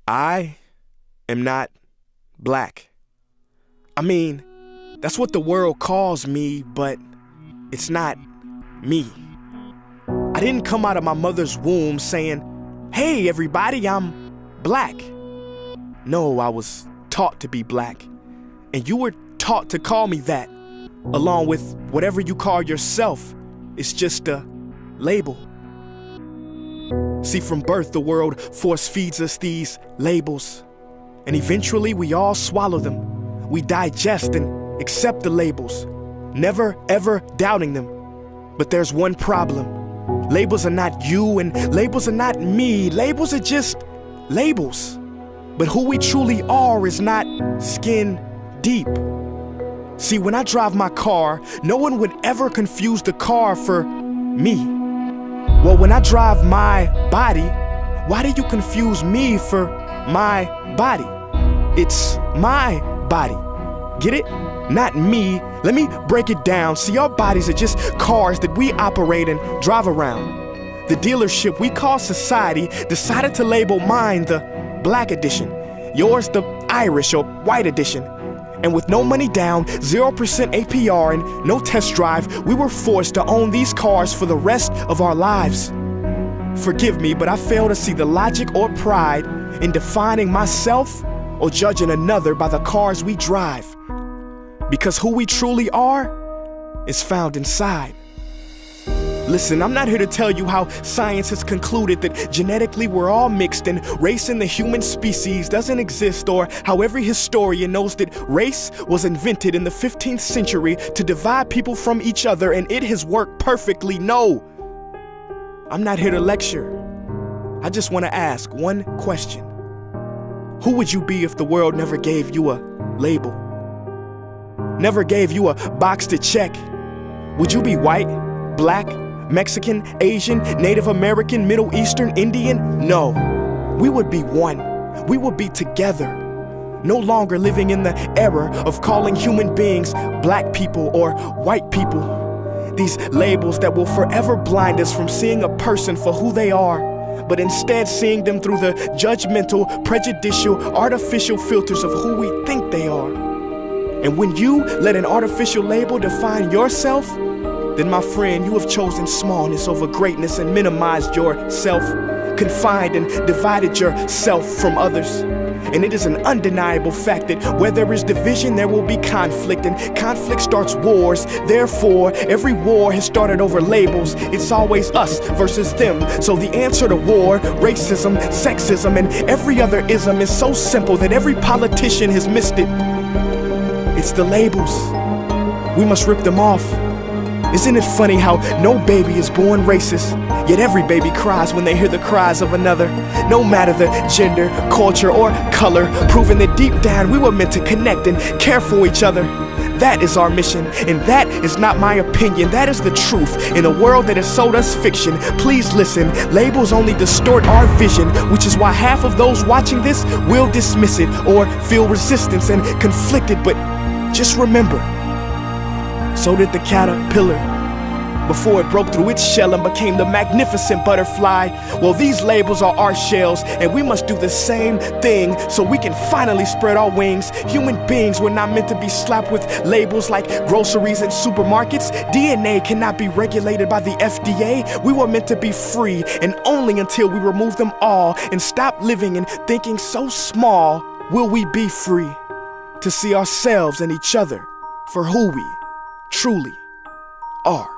I am not black. I mean, that's what the world calls me, but it's not me. I didn't come out of my mother's womb saying, "Hey everybody, I'm black." No, I was taught to be black, and you were taught to call me that, along with whatever you call yourself. It's just a label. See, from birth, the world force feeds us these labels, and eventually we all swallow them. We digest and accept the labels, never ever doubting them. But there's one problem. Labels are not you, and labels are not me. Labels are just labels. But who we truly are is not skin deep. See, when I drive my car, no one would ever confuse the car for me. Well, when I drive my body, why do you confuse me for my body? It's my body. Get it? Not me. Let me break it down. See, our bodies are just cars that we operate and drive around. The dealership we call society decided to label mine the black edition, yours the Irish or white edition. And with no money down, 0% APR, and no test drive, we were forced to own these cars for the rest of our lives. Forgive me, but I fail to see the logic or pride in defining myself or judging another by the cars we drive. Because who we truly are is found inside. Listen, I'm not here to tell you how science has concluded that genetically we're all mixed and race in the human species doesn't exist, or how every historian knows that race was invented in the 15th century to divide people from each other and it has worked perfectly. No, I'm not here to lecture. I just want to ask one question. Who would you be if the world never gave you a label? Never gave you a box to check? Would you be white, black, Mexican, Asian, Native American, Middle Eastern, Indian? No, we would be one. We would be together. No longer living in the era of calling human beings black people or white people. These labels that will forever blind us from seeing a person for who they are, but instead seeing them through the judgmental, prejudicial, artificial filters of who we think they are. And when you let an artificial label define yourself, then my friend, you have chosen smallness over greatness and minimized yourself, confined and divided yourself from others. And it is an undeniable fact that where there is division, there will be conflict, and conflict starts wars. Therefore, every war has started over labels. It's always us versus them. So the answer to war, racism, sexism, and every other ism is so simple that every politician has missed it. It's the labels. We must rip them off. Isn't it funny how no baby is born racist, yet every baby cries when they hear the cries of another? No matter the gender, culture, or color, proving that deep down we were meant to connect and care for each other. That is our mission, and that is not my opinion. That is the truth in a world that has sold us fiction. Please listen, labels only distort our vision, which is why half of those watching this will dismiss it or feel resistance and conflicted. But just remember, so did the caterpillar before it broke through its shell and became the magnificent butterfly. Well, these labels are our shells, and we must do the same thing so we can finally spread our wings. Human beings were not meant to be slapped with labels like groceries and supermarkets. DNA cannot be regulated by the FDA. We were meant to be free, and only until we remove them all and stop living and thinking so small will we be free to see ourselves and each other for who we truly are.